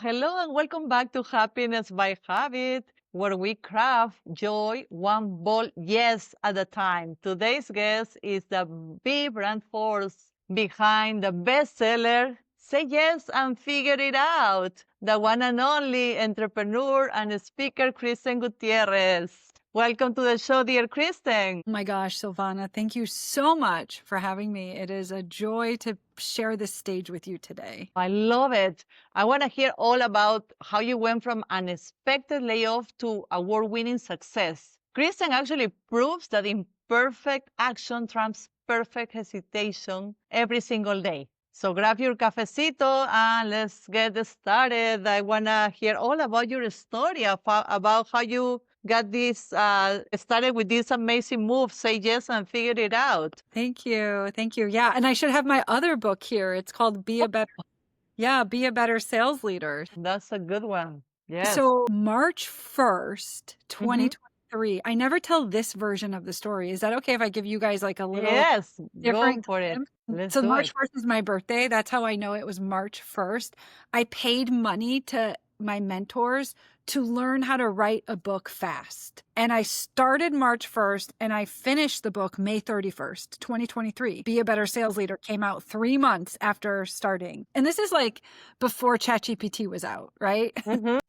Hello, and welcome back to Happiness by Habit, where we craft joy one bold yes at a time. Today's guest is the vibrant force behind the bestseller, Say Yes and Figure It Out, the one and only entrepreneur and speaker, Kristin Gutierrez. Welcome to the show, dear Kristin. Oh my gosh, Silvana, thank you so much for having me. It is a joy to share this stage with you today. I love it. I want to hear all about how you went from unexpected layoff to award-winning success. Kristen actually proves that imperfect action trumps perfect hesitation every single day. So grab your cafecito and let's get started. I want to hear all about your story, about how you got this started with this amazing move, Say Yes and Figure It Out. Thank you. Thank you. Yeah. And I should have my other book here. It's called Be a Better Sales Leader. That's a good one. Yes. So March 1st, 2023, I never tell this version of the story. Is that okay if I give you guys like a little Yes, go different for it. time? Let's So do March it. 1st is my birthday. That's how I know it was March 1st. I paid money to my mentors to learn how to write a book fast. And I started March 1st and I finished the book May 31st, 2023. Be a Better Sales Leader came out 3 months after starting. And this is like before ChatGPT was out, right?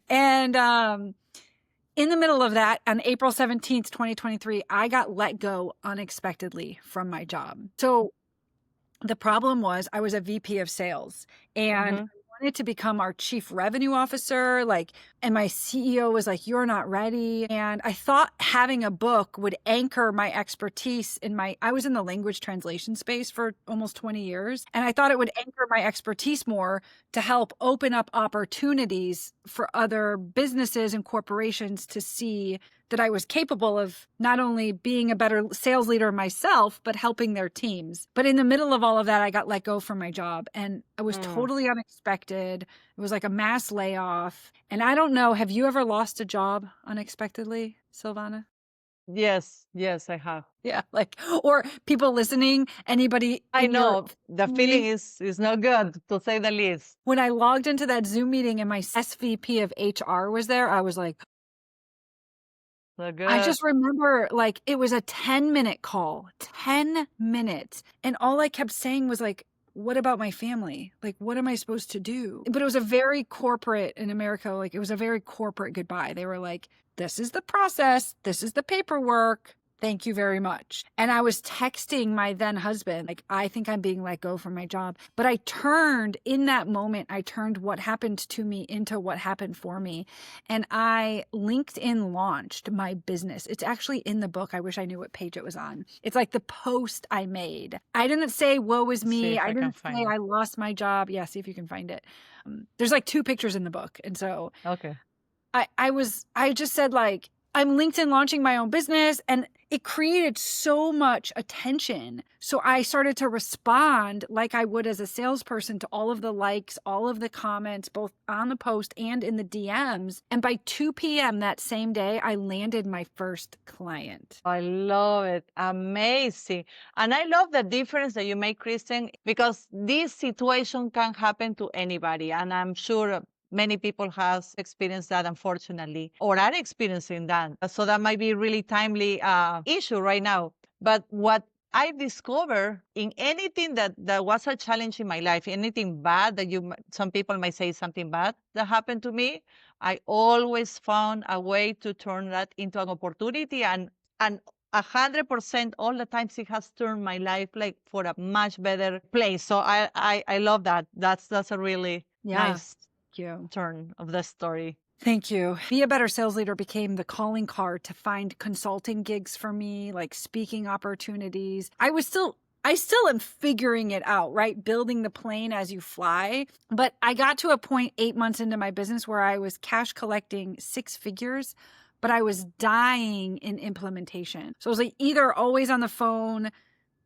And in the middle of that, on April 17th, 2023, I got let go unexpectedly from my job. So the problem was I was a VP of sales and I wanted to become our chief revenue officer. And my CEO was like, you're not ready. And I thought having a book would anchor my expertise I was in the language translation space for almost 20 years. And I thought it would anchor my expertise more to help open up opportunities for other businesses and corporations to see that I was capable of not only being a better sales leader myself, but helping their teams. But in the middle of all of that, I got let go from my job and it was totally unexpected. It was like a mass layoff. And I don't know, have you ever lost a job unexpectedly, Silvana? Yes, I have. Yeah, or people listening, anybody. I know the feeling is not good, to say the least. When I logged into that Zoom meeting and my SVP of HR was there, I was like, So good. I just remember it was a 10-minute call, 10 minutes. And all I kept saying was what about my family? What am I supposed to do? But it was a very corporate in America. It was a very corporate goodbye. They were like, this is the process. This is the paperwork. Thank you very much. And I was texting my then husband, I think I'm being let go from my job. But in that moment, I turned what happened to me into what happened for me. And I LinkedIn launched my business. It's actually in the book. I wish I knew what page it was on. It's like the post I made. I didn't say, woe is me. I didn't say I lost my job. Yeah, see if you can find it. There's 2 pictures in the book. And so okay. I just said I'm LinkedIn launching my own business, and it created so much attention. So I started to respond like I would as a salesperson to all of the likes, all of the comments, both on the post and in the DMs. And by 2 p.m. that same day, I landed my first client. I love it. Amazing. And I love the difference that you make, Kristen, because this situation can happen to anybody. And I'm sure many people has experienced that, unfortunately, or are experiencing that. So that might be a really timely issue right now. But what I discovered in anything that was a challenge in my life, anything bad that some people might say something bad that happened to me, I always found a way to turn that into an opportunity, and 100% all the times it has turned my life for a much better place. So I love that. That's a really nice turn of the story. Thank you. Be a Better Sales Leader became the calling card to find consulting gigs for me, speaking opportunities. I still am figuring it out, right? Building the plane as you fly. But I got to a point 8 months into my business where I was cash collecting 6 figures, but I was dying in implementation. So I was either always on the phone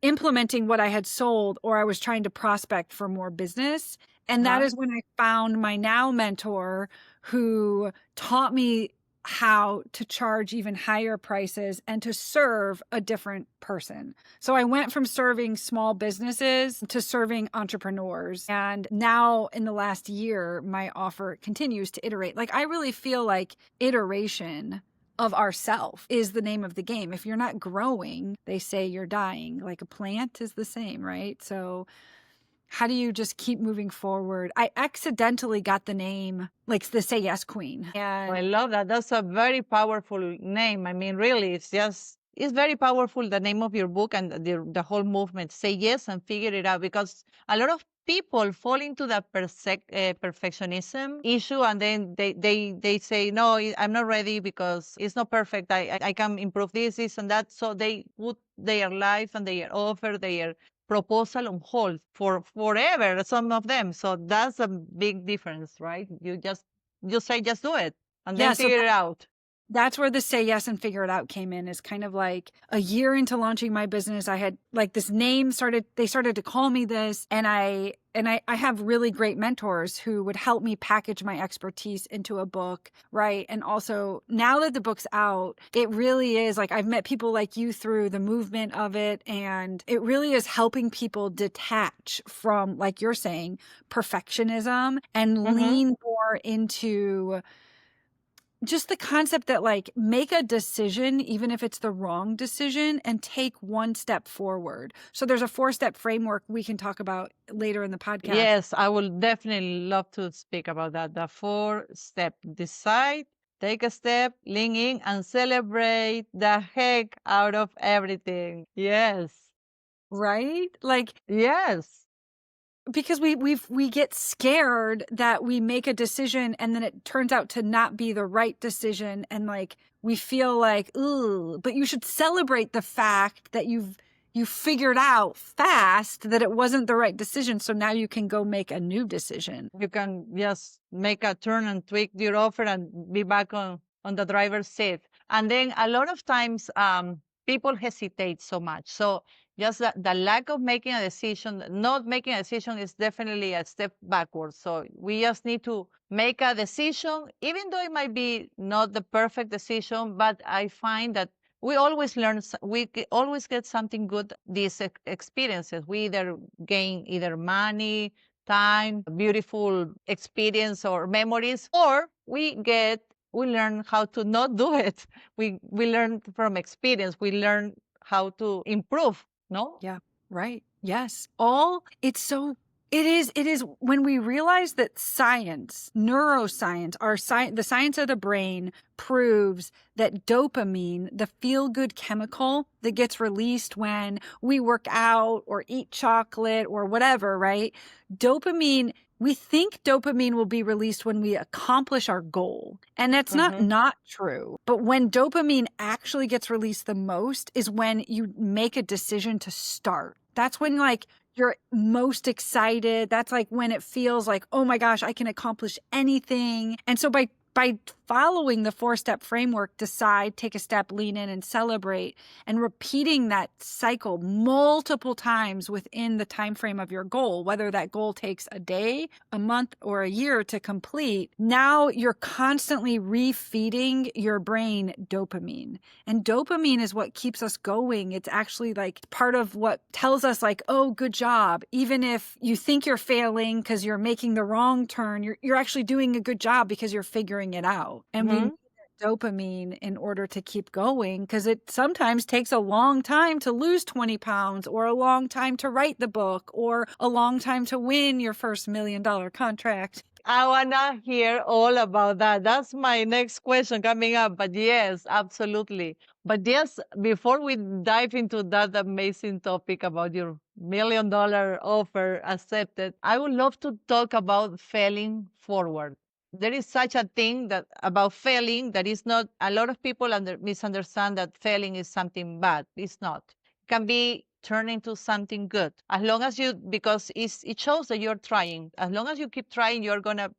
implementing what I had sold, or I was trying to prospect for more business. And that is when I found my now mentor, who taught me how to charge even higher prices and to serve a different person. So I went from serving small businesses to serving entrepreneurs. And now in the last year, my offer continues to iterate. Like, I really feel like iteration of ourself is the name of the game. If you're not growing, they say you're dying. Like, a plant is the same, right? So how do you just keep moving forward? I accidentally got the name, like, the Say Yes Queen. And I love that. That's a very powerful name. I mean, really, it's very powerful, the name of your book and the whole movement. Say yes and figure it out, because a lot of people fall into that perfectionism issue, and then they say, no, I'm not ready because it's not perfect. I can improve this and that. So they put their life and their offer, their proposal on hold for forever, some of them. So that's a big difference, right? You say just do it and then yeah, so figure it out. that's where the Say Yes and Figure It Out came in. Is kind of like a year into launching my business, I had like this name they started to call me this. And I have really great mentors who would help me package my expertise into a book. Right. And also now that the book's out, it really is like, I've met people like you through the movement of it. And it really is helping people detach from, like you're saying, perfectionism and lean more into just the concept that, like, make a decision, even if it's the wrong decision, and take one step forward. So there's a 4-step framework we can talk about later in the podcast. Yes, I will definitely love to speak about that. The 4-step: decide, take a step, lean in, and celebrate the heck out of everything. Yes. Right? Like, Yes. because we get scared that we make a decision and then it turns out to not be the right decision, and like we feel like, ooh, but you should celebrate the fact that you figured out fast that it wasn't the right decision, so now you can go make a new decision. You can just make a turn and tweak your offer and be back on the driver's seat. And then a lot of times people hesitate so much. So just the lack of making a decision, not making a decision, is definitely a step backwards. So we just need to make a decision, even though it might be not the perfect decision. But I find that we always learn, always get something good these experiences. We either gain either money, time, beautiful experience or memories, or we learn how to not do it. We learn from experience. We learn how to improve, no? Yeah, right. Yes. It is when we realize that science, neuroscience, the science of the brain proves that dopamine, the feel-good chemical that gets released when we work out or eat chocolate or whatever, right? Dopamine, we think dopamine will be released when we accomplish our goal. And that's not true. But when dopamine actually gets released the most is when you make a decision to start. That's when, like, you're most excited. That's like when it feels like, oh my gosh, I can accomplish anything. And so by following the 4-step framework, decide, take a step, lean in, and celebrate, and repeating that cycle multiple times within the time frame of your goal, whether that goal takes a day, a month, or a year to complete, now you're constantly refeeding your brain dopamine. And dopamine is what keeps us going. It's actually like part of what tells us, like, oh, good job. Even if you think you're failing because you're making the wrong turn, you're actually doing a good job because you're figuring it out. And we need that dopamine in order to keep going, because it sometimes takes a long time to lose 20 pounds, or a long time to write the book, or a long time to win your first $1 million contract. I wanna hear all about that. That's my next question coming up. But yes, absolutely. But yes, before we dive into that amazing topic about your $1 million offer accepted, I would love to talk about failing forward. There is such a thing that about failing that is not. A lot of people misunderstand that failing is something bad. It's not. It can be turned into something good, as long as because it shows that you're trying. As long as you keep trying, you're gonna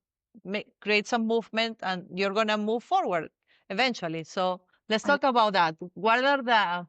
create some movement and you're gonna move forward eventually. So let's talk about that. What are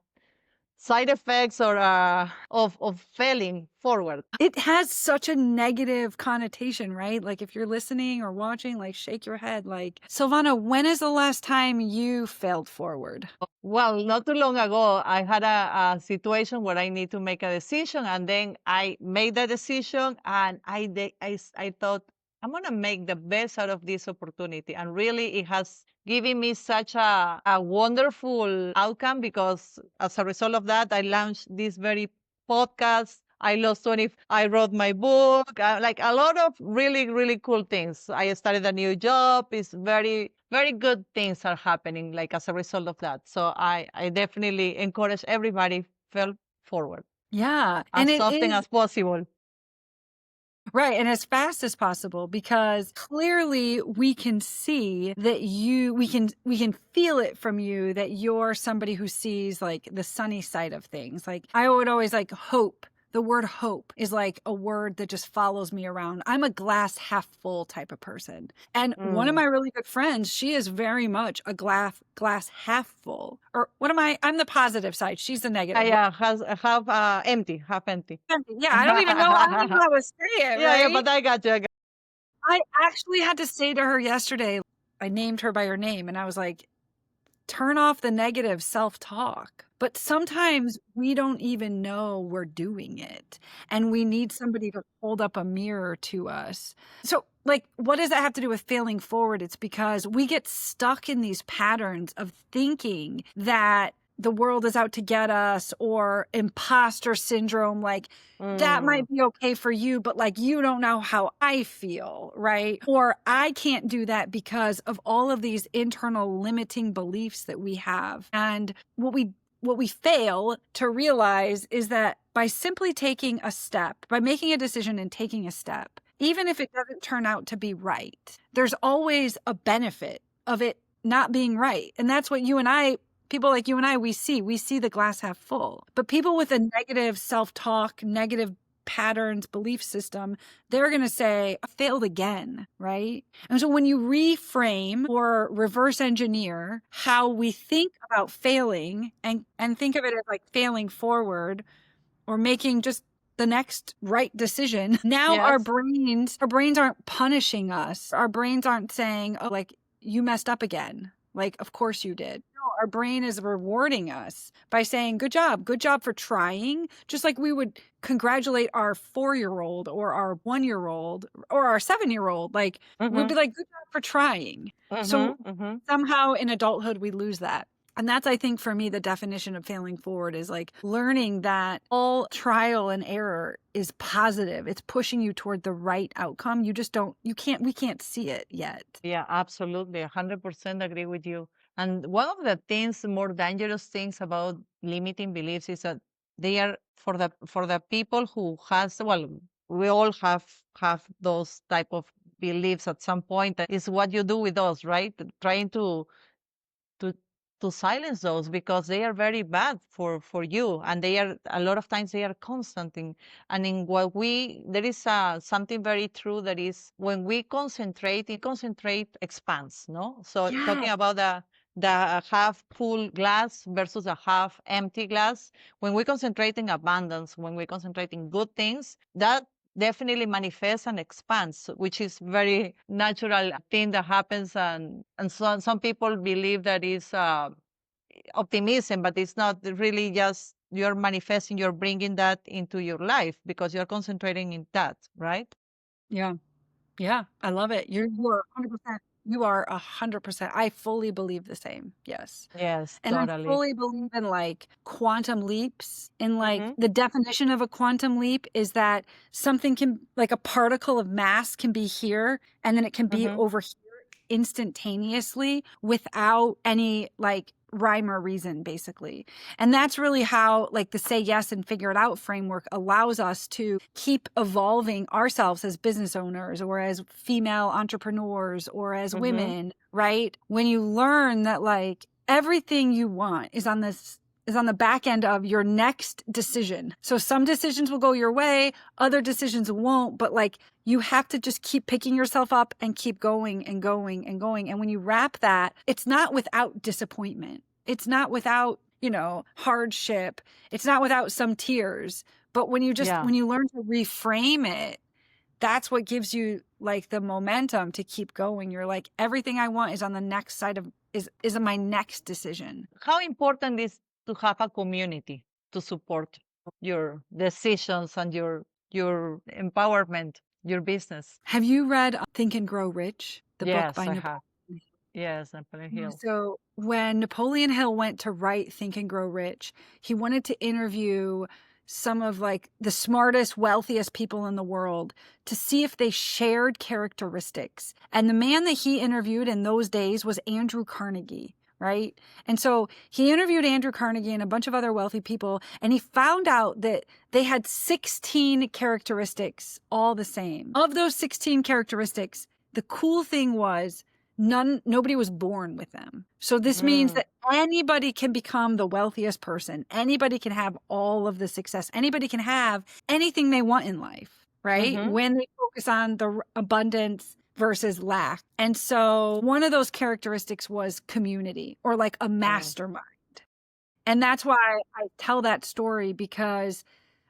side effects or of failing forward. It has such a negative connotation, right? Like if you're listening or watching, like shake your head. Like, Silvana, when is the last time you failed forward? Well, not too long ago, I had a situation where I need to make a decision, and then I made the decision, and I thought I'm gonna make the best out of this opportunity, and really, it has given me such a wonderful outcome because as a result of that, I launched this very podcast. I lost 20. I wrote my book, like a lot of really, really cool things. I started a new job. It's very, very good things are happening like as a result of that. So I definitely encourage everybody fell forward Yeah. And as it often is as possible. right. And as fast as possible, because clearly we can see that we can feel it from you that you're somebody who sees like the sunny side of things. Like I would always like hope. The word hope is like a word that just follows me around. I'm a glass half full type of person. And one of Mm. my really good friends, she is very much a glass half full. Or what am I? I'm the positive side. She's the negative. Yeah, has half empty, half empty. Yeah, I don't even know. I don't even know how to say it, Yeah, right? but I got you. I actually had to say to her yesterday, I named her by her name, and I was like, turn off the negative self-talk. But sometimes we don't even know we're doing it, and we need somebody to hold up a mirror to us. So, like, what does that have to do with failing forward? It's because we get stuck in these patterns of thinking that the world is out to get us, or imposter syndrome, like that might be okay for you, but like you don't know how I feel, right? Or I can't do that because of all of these internal limiting beliefs that we have. And what we fail to realize is that by simply taking a step, by making a decision and taking a step, even if it doesn't turn out to be right, there's always a benefit of it not being right. And that's what you and I, people like you and I, we see the glass half full. But people with a negative self-talk, negative patterns, belief system, they're going to say, I failed again, right? And so when you reframe or reverse engineer how we think about failing and think of it as like failing forward or making just the next right decision, now our Yes. brains aren't punishing us. Our brains aren't saying, oh, like you messed up again. Like, of course you did. No, our brain is rewarding us by saying, good job for trying. Just like we would congratulate our 4-year-old or our 1-year-old or our 7-year-old. Like, we'd be like, good job for trying. So somehow in adulthood, we lose that. And that's, I think, for me, the definition of failing forward is like learning that all trial and error is positive. It's pushing you toward the right outcome. You just don't, we can't see it yet. Yeah, absolutely. 100% agree with you. And one of the things, more dangerous things about limiting beliefs is that they are for the people who has, well, we all have those type of beliefs at some point. Is what you do with those, right? Trying to to silence those because they are very bad for you, and they are a lot of times they are constant in, and in what we there is something very true that is when we concentrate expands, no? So Yeah. talking about the half full glass versus a half empty glass, when we concentrate in abundance, when we concentrate in good things, that definitely manifests and expands, which is very natural thing that happens. And some people believe that is optimism, but it's not really just you're manifesting, you're bringing that into your life because you're concentrating in that, right? Yeah. Yeah. I love it. You are 100%. You are 100%. I fully believe the same. Yes. Yes, And I totally. fully believe in like quantum leaps. And like Mm-hmm. the definition of a quantum leap is that something can, like a particle of mass can be here and then it can be Mm-hmm. over here instantaneously without any like rhyme or reason, basically. And that's really how like the say yes and figure it out framework allows us to keep evolving ourselves as business owners or as female entrepreneurs or as Mm-hmm. women, right? When you learn that like everything you want is on the back end of your next decision. So some decisions will go your way, other decisions won't, but like you have to just keep picking yourself up and keep going and going and going. And when you wrap that, it's not without disappointment. It's not without hardship. It's not without some tears. But when you Yeah. when you learn to reframe it, that's what gives you like the momentum to keep going. You're like, everything I want is on the next side of is my next decision. How important is to have a community to support your decisions and your empowerment, your business? Have you read Think and Grow Rich, the book Yes, by I Napoleon? have. Yes, Napoleon Yeah, Hill. so when Napoleon Hill went to write Think and Grow Rich, he wanted to interview some of like the smartest, wealthiest people in the world to see if they shared characteristics. And the man that he interviewed in those days was Andrew Carnegie, right? And so he interviewed Andrew Carnegie and a bunch of other wealthy people, and he found out that they had 16 characteristics all the same. Of those 16 characteristics, the cool thing was nobody was born with them. So this means that anybody can become the wealthiest person. Anybody can have all of the success. Anybody can have anything they want in life, right? Mm-hmm. When they focus on the abundance versus lack. And so one of those characteristics was community, or like a mastermind. And that's why I tell that story, because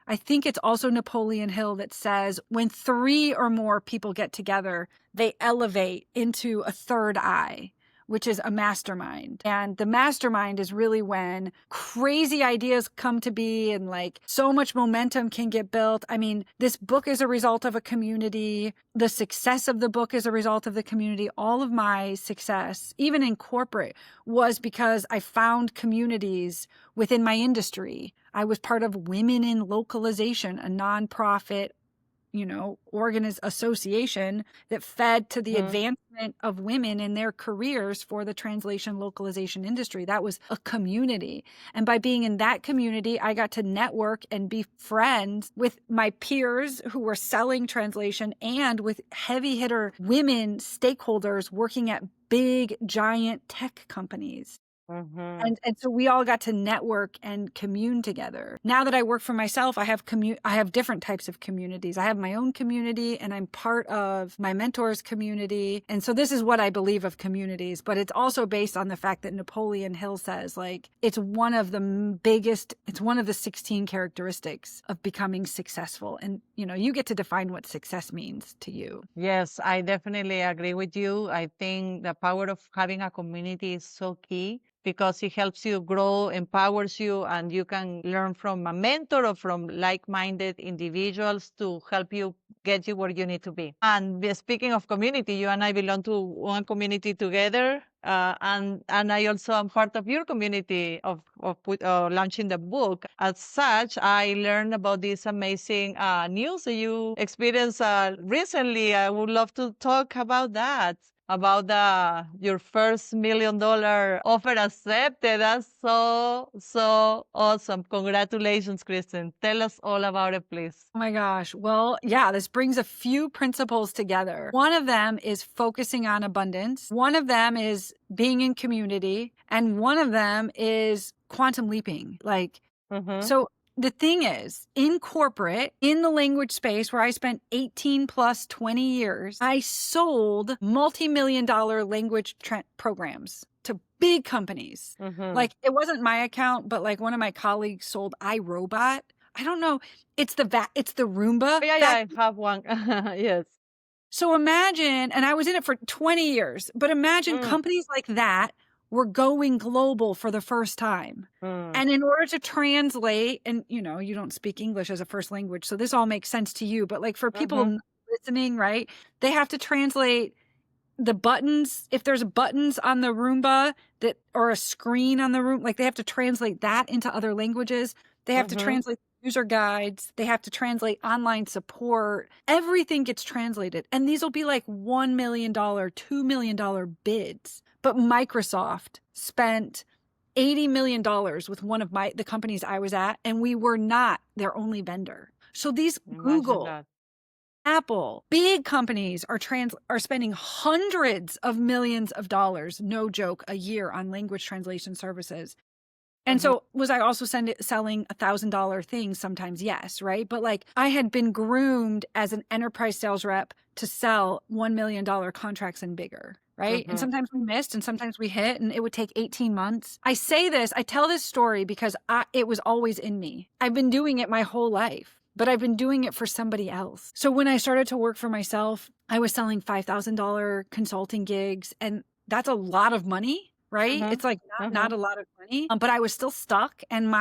I think it's also Napoleon Hill that says when 3 or more people get together, they elevate into a third eye, which is a mastermind. And the mastermind is really when crazy ideas come to be and like so much momentum can get built. I mean, this book is a result of a community. The success of the book is a result of the community. All of my success, even in corporate, was because I found communities within my industry. I was part of Women in Localization, a nonprofit, association that fed to the advancement of women in their careers for the translation localization industry. That was a community. And by being in that community, I got to network and be friends with my peers who were selling translation and with heavy hitter women stakeholders working at big, giant tech companies. And so we all got to network and commune together. Now that I work for myself, I have different types of communities. I have my own community, and I'm part of my mentor's community. And so this is what I believe of communities, but it's also based on the fact that Napoleon Hill says like it's one of the 16 characteristics of becoming successful. And you get to define what success means to you. Yes, I definitely agree with you. I think the power of having a community is so key because it helps you grow, empowers you, and you can learn from a mentor or from like-minded individuals to help you get you where you need to be. And speaking of community, you and I belong to one community together. And I also am part of your community of launching the book. As such, I learned about this amazing news that you experienced recently. I would love to talk about that. About your first $1 million offer accepted. That's so awesome. Congratulations, Kristin. Tell us all about it, please. Oh my gosh. Well, yeah, this brings a few principles together. One of them is focusing on abundance. One of them is being in community. And one of them is quantum leaping. So the thing is, in corporate, in the language space where I spent 18 plus 20 years, I sold multi-million-dollar language programs to big companies. Like it wasn't my account, but like one of my colleagues sold iRobot. I don't know. It's the Roomba. Yeah, I have one. Yes. So imagine, and I was in it for 20 years, but imagine companies like that were going global for the first time. And in order to translate, and you don't speak English as a first language, so this all makes sense to you, but like for people listening, right, they have to translate the buttons. If there's buttons on the Roomba or a screen on the room, like they have to translate that into other languages. They have to translate user guides. They have to translate online support. Everything gets translated. And these will be like $1 million, $2 million bids. But Microsoft spent $80 million with one of the companies I was at, and we were not their only vendor. So these Google, Apple, big companies are spending hundreds of millions of dollars, no joke, a year on language translation services. And so was I also selling $1,000 things sometimes? Yes, right? But like I had been groomed as an enterprise sales rep to sell $1 million contracts and bigger. right? And sometimes we missed and sometimes we hit, and it would take 18 months. I tell this story because it was always in me. I've been doing it my whole life, but I've been doing it for somebody else. So when I started to work for myself, I was selling $5,000 consulting gigs, and that's a lot of money, right? It's like not a lot of money, but I was still stuck, and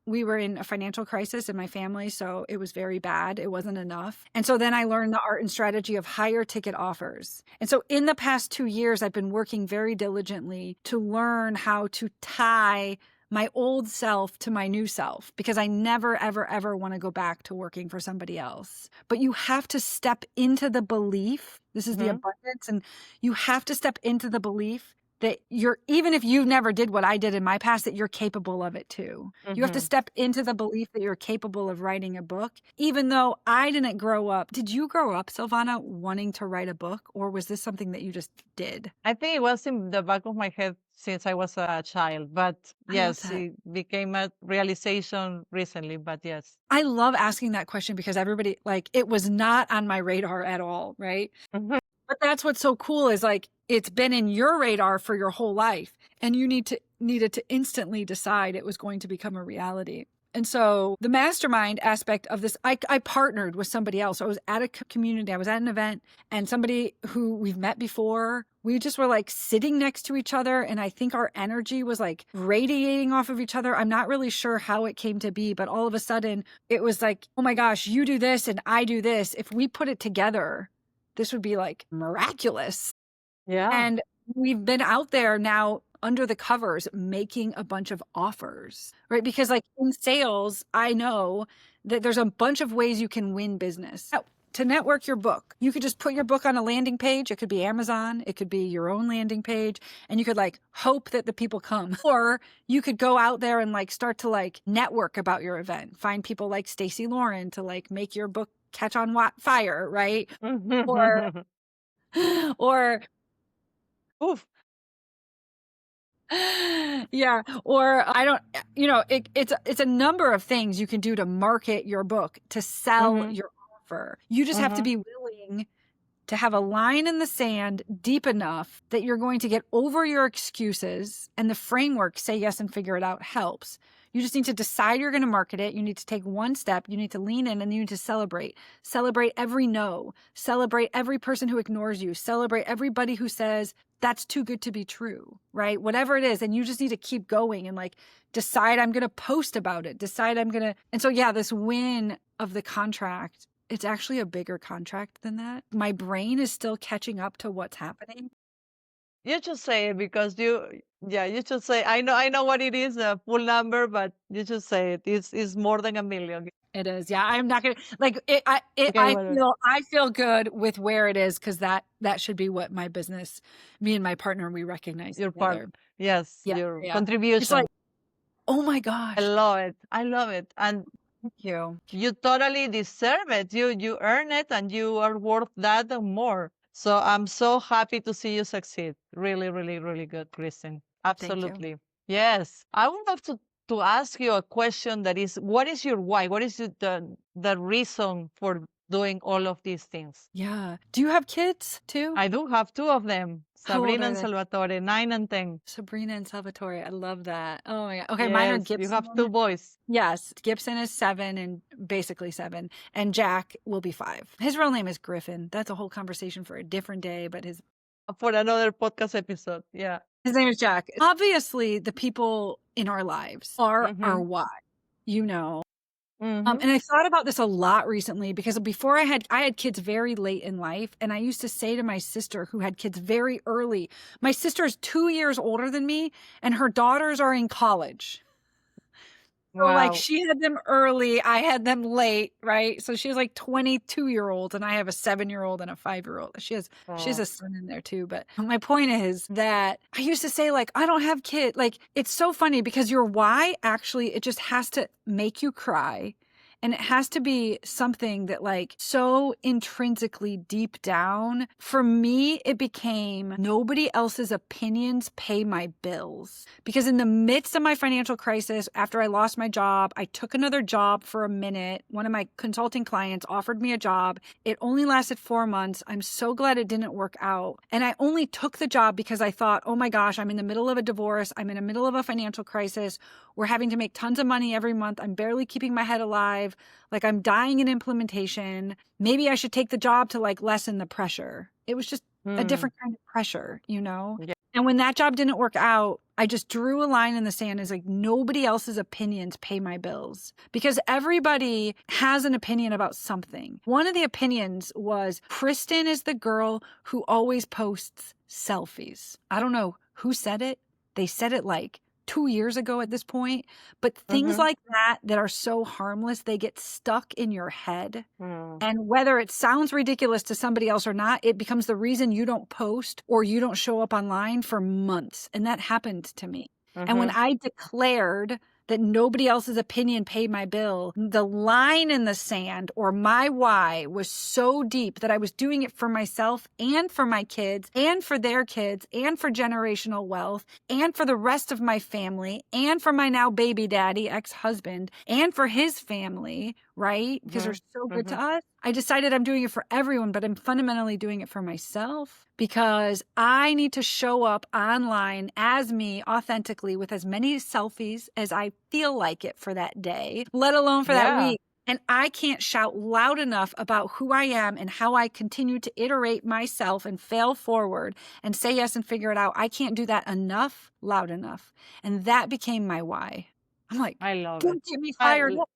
we were in a financial crisis in my family, so it was very bad. It wasn't enough. And so then I learned the art and strategy of higher ticket offers. And so in the past 2 years, I've been working very diligently to learn how to tie my old self to my new self, because I never, ever, ever want to go back to working for somebody else. But you have to step into the belief, this is the abundance, and you have to step into the belief that even if you never did what I did in my past, that you're capable of it too. You have to step into the belief that you're capable of writing a book. Even though I didn't grow up. Did you grow up, Silvana, wanting to write a book, or was this something that you just did? I think it was in the back of my head since I was a child, but yes, it became a realization recently, but yes. I love asking that question because everybody, like, it was not on my radar at all, right? But that's what's so cool is like, it's been in your radar for your whole life, and you needed to instantly decide it was going to become a reality. And so the mastermind aspect of this, I partnered with somebody else. I was at a community, I was at an event, and somebody who we've met before, we just were like sitting next to each other. And I think our energy was like radiating off of each other. I'm not really sure how it came to be, but all of a sudden it was like, oh my gosh, you do this and I do this. If we put it together, this would be like miraculous. Yeah. And we've been out there now under the covers making a bunch of offers, right? Because like in sales, I know that there's a bunch of ways you can win business. Now, to network your book, you could just put your book on a landing page. It could be Amazon. It could be your own landing page. And you could like hope that the people come. Or you could go out there and like start to like network about your event. Find people like Stacey Lauren to like make your book catch on fire, right? Or Oof. yeah, or I don't, it's a number of things you can do to market your book, to sell your offer. You just have to be willing to have a line in the sand deep enough that you're going to get over your excuses, and the framework, say yes and figure it out, helps. You just need to decide you're going to market it. You need to take one step. You need to lean in, and you need to celebrate. Celebrate every no. Celebrate every person who ignores you. Celebrate everybody who says, that's too good to be true, right? Whatever it is. And you just need to keep going and like decide I'm going to post about it. And so yeah, this win of the contract, it's actually a bigger contract than that. My brain is still catching up to what's happening. You just say it because you just say, I know what it is, a full number, but you just say it. It's more than 1 million. It is. Yeah. I'm not going to like it. I feel good with where it is, because that should be what my business, me and my partner, we recognize Your together. part. Yes. Yeah, Your yeah. contribution. It's like, oh my gosh. I love it. And Thank you. you totally deserve it. You earn it, and you are worth that and more. So I'm so happy to see you succeed. Really, really, really good, Kristin. Absolutely. Yes. I would love to ask you a question that is, what is your why? What is the reason for doing all of these things? Yeah. Do you have kids too? I do have 2 of them, How old Sabrina are and they? Salvatore, 9 and 10. Sabrina and Salvatore. I love that. Oh my God. Okay. Mine are Yes, Gibson. you have 2 boys. Yes. Gibson is 7 and basically 7. And Jack will be 5. His real name is Griffin. That's a whole conversation for a different day, but For another podcast episode. Yeah. his name is Jack. Obviously, the people in our lives are our why, And I thought about this a lot recently, because before I had kids very late in life, and I used to say to my sister who had kids very early, my sister is 2 years older than me, and her daughters are in college. So like she had them early, I had them late, right? So she has like 22-year-olds, and I have a 7-year-old and a 5-year-old. She has a son in there too. But my point is that I used to say like, I don't have kids. Like, it's so funny because your why, actually, it just has to make you cry. And it has to be something that like so intrinsically deep down. For me, it became nobody else's opinions pay my bills. Because in the midst of my financial crisis, after I lost my job, I took another job for a minute. One of my consulting clients offered me a job. It only lasted 4 months. I'm so glad it didn't work out. And I only took the job because I thought, oh my gosh, I'm in the middle of a divorce. I'm in the middle of a financial crisis. We're having to make tons of money every month. I'm barely keeping my head alive. Like I'm dying in implementation. Maybe I should take the job to like lessen the pressure. It was just a different kind of pressure, you know? Yeah. And when that job didn't work out, I just drew a line in the sand as like nobody else's opinions pay my bills because everybody has an opinion about something. One of the opinions was Kristin is the girl who always posts selfies. I don't know who said it. They said it like 2 years ago at this point, but things like that are so harmless, they get stuck in your head. And whether it sounds ridiculous to somebody else or not, it becomes the reason you don't post or you don't show up online for months. And that happened to me. And when I declared that nobody else's opinion paid my bill, the line in the sand or my why was so deep that I was doing it for myself and for my kids and for their kids and for generational wealth and for the rest of my family and for my now baby daddy, ex-husband, and for his family, right? Because they're so good to us. I decided I'm doing it for everyone, but I'm fundamentally doing it for myself because I need to show up online as me authentically with as many selfies as I feel like it for that day, let alone for that week. And I can't shout loud enough about who I am and how I continue to iterate myself and fail forward and say yes and figure it out. I can't do that enough, loud enough. And that became my why. I'm like, I love it. don't get me fired up.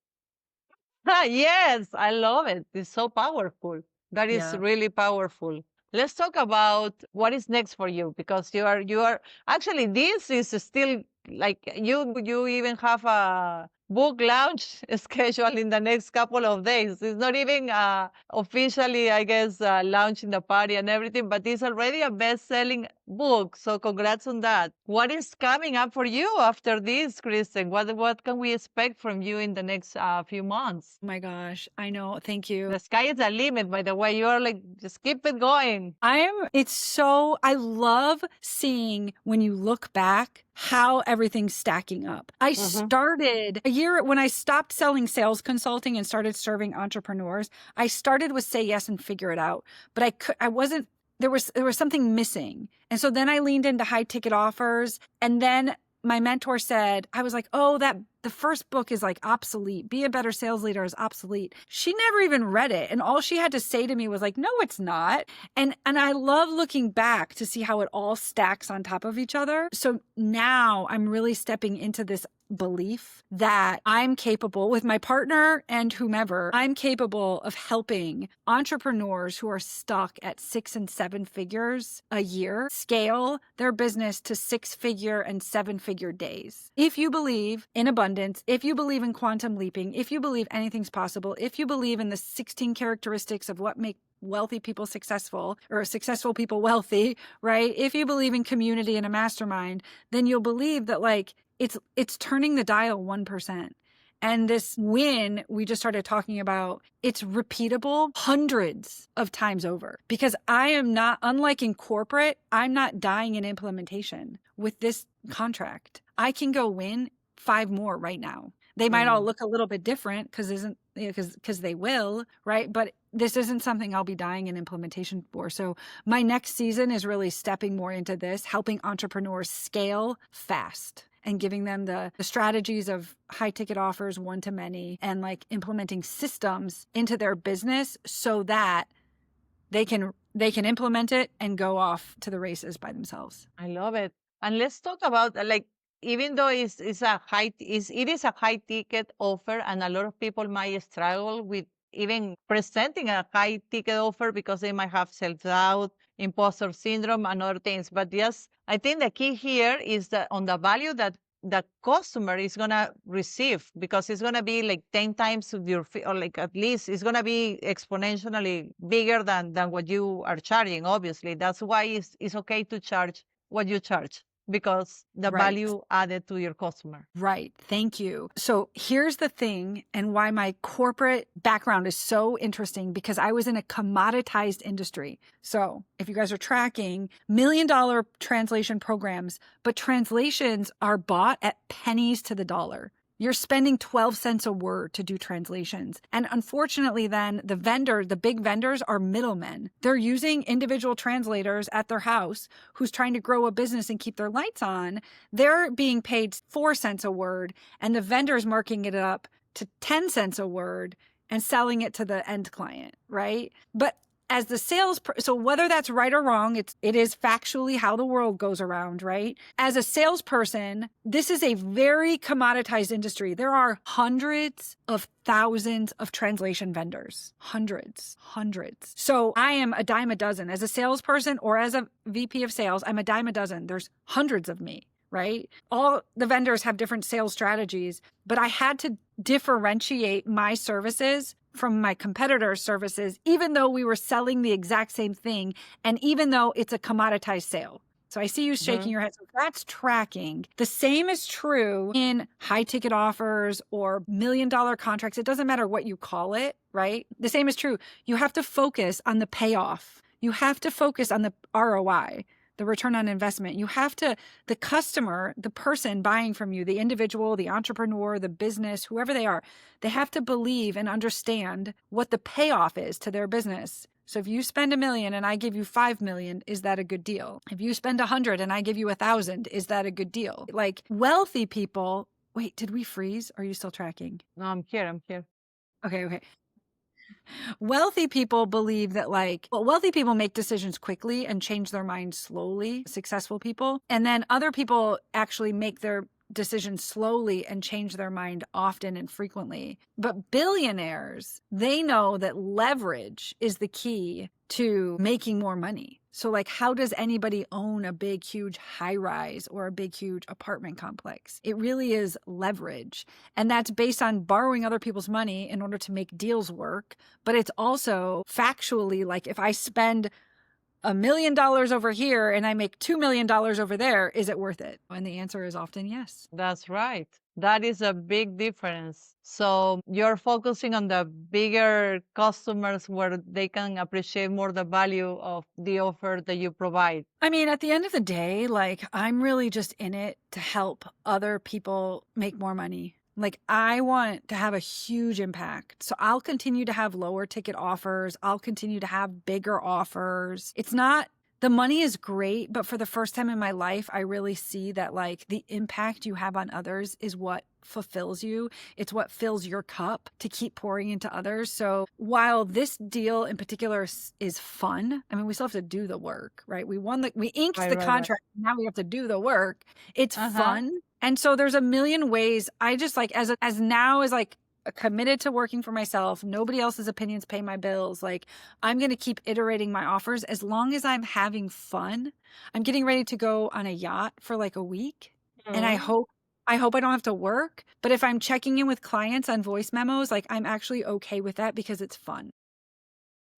Yes, I love it. It's so powerful. That is Yeah. really powerful. Let's talk about what is next for you because you are actually this is still like you even have a book launch scheduled in the next couple of days. It's not even officially, I guess, launching the party and everything, but it's already a best-selling book. So congrats on that. What is coming up for you after this, Kristen? What can we expect from you in the next few months? Oh my gosh. I know. Thank you. The sky is the limit, by the way. You are like, just keep it going. I love seeing when you look back how everything's stacking up. I started a year when I stopped selling sales consulting and started serving entrepreneurs. I started with say yes and figure it out, but I wasn't, there was something missing. And so then I leaned into high ticket offers. And then my mentor said, I was like, oh, the first book is like obsolete. Be a better sales leader is obsolete. She never even read it. And all she had to say to me was like, no, it's not. And I love looking back to see how it all stacks on top of each other. So now I'm really stepping into this belief that I'm capable with my partner and whomever, I'm capable of helping entrepreneurs who are stuck at 6 and 7 figures a year scale their business to 6-figure and 7-figure days. If you believe in abundance, if you believe in quantum leaping, if you believe anything's possible, if you believe in the 16 characteristics of what make wealthy people successful or successful people wealthy, right? If you believe in community and a mastermind, then you'll believe that like it's turning the dial 1%. And this win we just started talking about, it's repeatable hundreds of times over because I am not, unlike in corporate, I'm not dying in implementation with this contract. I can go win 5 more right now. They might all look a little bit different because they will, right? But this isn't something I'll be dying in implementation for. So my next season is really stepping more into this, helping entrepreneurs scale fast and giving them the strategies of high ticket offers, one-to-many, and like implementing systems into their business so that they can implement it and go off to the races by themselves. I love it. And let's talk about like even though it is a high ticket offer, and a lot of people might struggle with even presenting a high ticket offer because they might have self doubt, imposter syndrome, and other things. But yes, I think the key here is that on the value that the customer is gonna receive because it's gonna be like 10 times your fee, or like at least it's gonna be exponentially bigger than what you are charging. Obviously, that's why it's okay to charge what you charge. because the Right. value added to your customer. Right. Thank you. So here's the thing, and why my corporate background is so interesting, because I was in a commoditized industry. So if you guys are tracking, $1 million translation programs, but translations are bought at pennies to the dollar. You're spending 12 cents a word to do translations. And unfortunately, then the big vendors are middlemen. They're using individual translators at their house who's trying to grow a business and keep their lights on. They're being paid 4 cents a word, and the vendor's marking it up to 10 cents a word and selling it to the end client, right? But as the so whether that's right or wrong, it is factually how the world goes around, right? As a salesperson, this is a very commoditized industry. There are hundreds of thousands of translation vendors, hundreds. So I am a dime a dozen. As a salesperson or as a VP of sales, I'm a dime a dozen. There's hundreds of me, right? All the vendors have different sales strategies, but I had to differentiate my services from my competitors' services, even though we were selling the exact same thing, and even though it's a commoditized sale. So I see you shaking your head. So that's tracking. The same is true in high ticket offers or $1 million contracts. It doesn't matter what you call it, right? The same is true. You have to focus on the payoff. You have to focus on the ROI, the return on investment. You have to, the customer, the person buying from you, the individual, the entrepreneur, the business, whoever they are, they have to believe and understand what the payoff is to their business. So if you spend $1 million and I give you 5 million, is that a good deal? If you spend 100 and I give you 1,000, is that a good deal? Like wealthy people, wait, did we freeze? Are you still tracking? No, I'm here. Okay. Wealthy people believe that wealthy people make decisions quickly and change their mind slowly, successful people. And then other people actually make their decisions slowly and change their mind often and frequently. But billionaires, they know that leverage is the key to making more money. So how does anybody own a big, huge high rise or a big, huge apartment complex? It really is leverage. And that's based on borrowing other people's money in order to make deals work. But it's also factually if I spend $1 million over here and I make $2 million over there, is it worth it? And the answer is often yes. That's right. That is a big difference. So you're focusing on the bigger customers where they can appreciate more the value of the offer that you provide. I mean, at the end of the day, I'm really just in it to help other people make more money. I want to have a huge impact. So I'll continue to have lower ticket offers. I'll continue to have bigger offers. The money is great, but for the first time in my life, I really see that the impact you have on others is what fulfills you. It's what fills your cup to keep pouring into others. So while this deal in particular is fun, I mean, we still have to do the work, right? We inked the contract. Right. Now we have to do the work. It's fun. And so there's a million ways. I just as committed to working for myself. Nobody else's opinions pay my bills. I'm going to keep iterating my offers as long as I'm having fun. I'm getting ready to go on a yacht for a week. And I hope I don't have to work. But if I'm checking in with clients on voice memos, I'm actually okay with that because it's fun.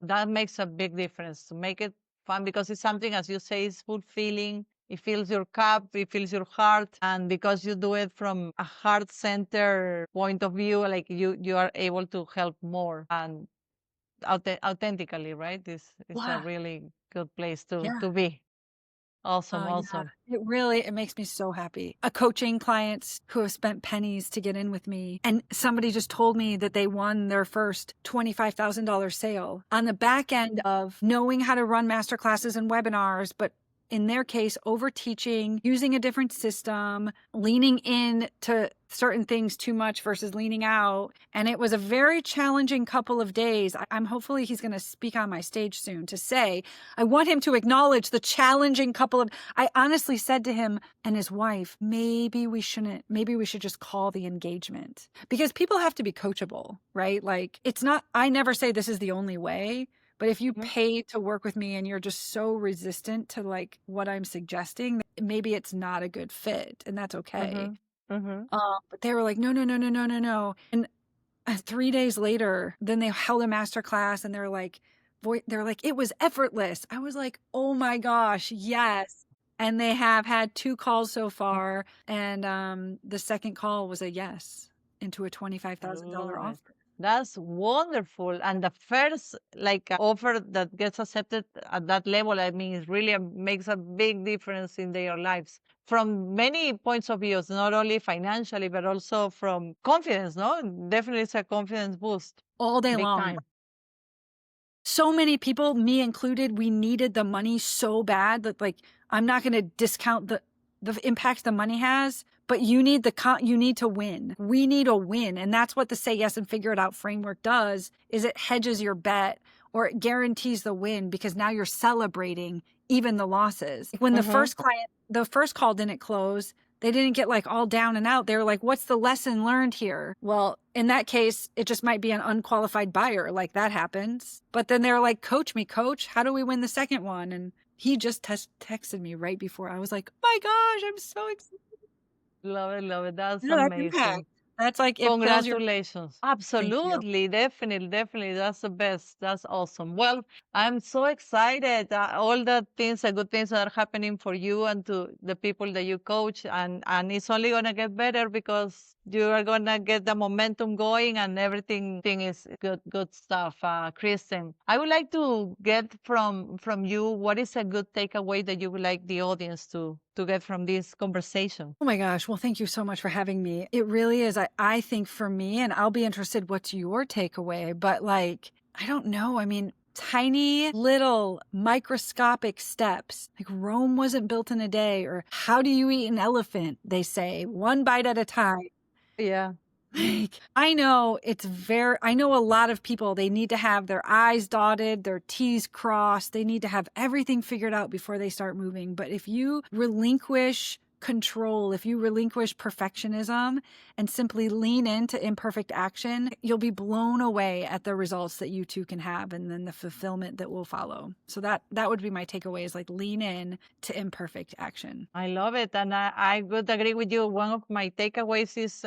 That makes a big difference to make it fun, because it's something, as you say, is fulfilling. It fills your cup, it fills your heart. And because you do it from a heart-centered point of view, you are able to help more and authentically, right? This is a really good place to be. Awesome. Yeah. It makes me so happy. Coaching clients who have spent pennies to get in with me. And somebody just told me that they won their first $25,000 sale on the back end of knowing how to run masterclasses and webinars, but in their case, over teaching, using a different system, leaning in to certain things too much versus leaning out. And it was a very challenging couple of days. Hopefully he's going to speak on my stage soon to say, I want him to acknowledge the challenging I honestly said to him and his wife, maybe we should just call the engagement, because people have to be coachable, right? I never say this is the only way. But if you pay to work with me and you're just so resistant to what I'm suggesting, maybe it's not a good fit, and that's okay. But they were like, no. And 3 days later, then they held a masterclass, and they're like, it was effortless. I was like, oh my gosh, yes. and they have had 2 calls so far, and the second call was a yes into a I $25,000 love it. offer. That's wonderful. And the first offer that gets accepted at that level, I mean, it really makes a big difference in their lives from many points of views, not only financially, but also from confidence, no? Definitely it's a confidence boost. All day Big long. time. So many people, me included, we needed the money so bad that, like, I'm not going to discount the impact the money has, but you need you need to win. We need a win, and that's what the Say Yes and Figure It Out framework does. Is it hedges your bet, or it guarantees the win, because now you're celebrating even the losses. When the first call didn't close, they didn't get like all down and out. They were like, what's the lesson learned here? Well, in that case, it just might be an unqualified buyer. Like, that happens. But then they're like, coach me, coach. How do we win the second one? And he just texted me right before. I was like, oh my gosh, I'm so excited. Love it, love it. That's No, that's amazing. impact. That's like, it fills your. Congratulations. Thank you. Absolutely. Definitely. Definitely. That's the best. That's awesome. Well, I'm so excited. All the things, the good things that are happening for you and to the people that you coach. And it's only going to get better because you are going to get the momentum going and everything thing is good stuff. Kristen, I would like to get from you, what is a good takeaway that you would like the audience to get from this conversation? Oh my gosh. Well, thank you so much for having me. It really is. I think for me, and I'll be interested, what's your takeaway? But like, I don't know. I mean, tiny little microscopic steps. Like, Rome wasn't built in a day, or how do you eat an elephant? They say one bite at a time. Yeah. Like, I know I know a lot of people, they need to have their I's dotted, their T's crossed. They need to have everything figured out before they start moving. But if you relinquish control, if you relinquish perfectionism and simply lean into imperfect action, you'll be blown away at the results that you too can have, and then the fulfillment that will follow. So that would be my takeaway, is like, lean in to imperfect action. I love it. And I would agree with you. One of my takeaways is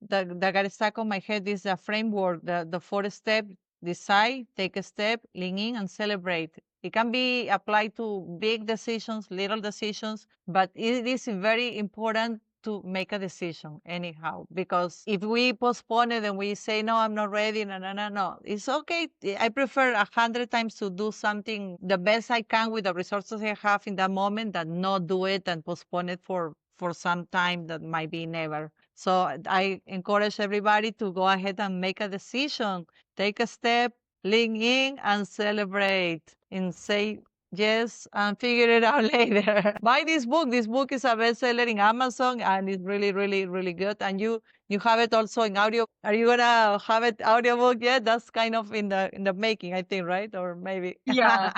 that got stuck on my head is the framework, the 4 step: decide, take a step, lean in, and celebrate. It can be applied to big decisions, little decisions, but it is very important to make a decision anyhow, because if we postpone it and we say, no, I'm not ready, no, it's okay. I prefer 100 times to do something the best I can with the resources I have in that moment than not do it and postpone it for some time that might be never. So I encourage everybody to go ahead and make a decision, take a step, lean in, and celebrate, and say yes, and figure it out later. Buy this book. This book is a bestseller in Amazon, and it's really, really, really good. And you have it also in audio. Are you gonna have it audiobook yet? That's kind of in the making, I think, right? Or maybe. Yeah.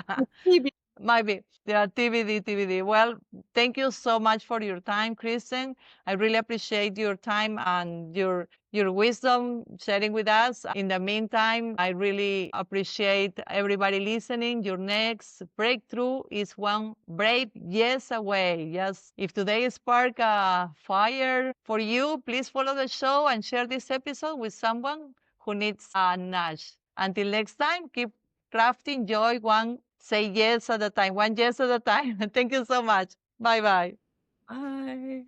Might be. Yeah, TBD. Well, thank you so much for your time, Kristen. I really appreciate your time and your wisdom sharing with us. In the meantime, I really appreciate everybody listening. Your next breakthrough is one brave yes away. Yes, if today spark a fire for you, please follow the show and share this episode with someone who needs a nudge. Until next time, keep crafting joy one say yes at a time, one yes at a time. Thank you so much. Bye bye. Bye.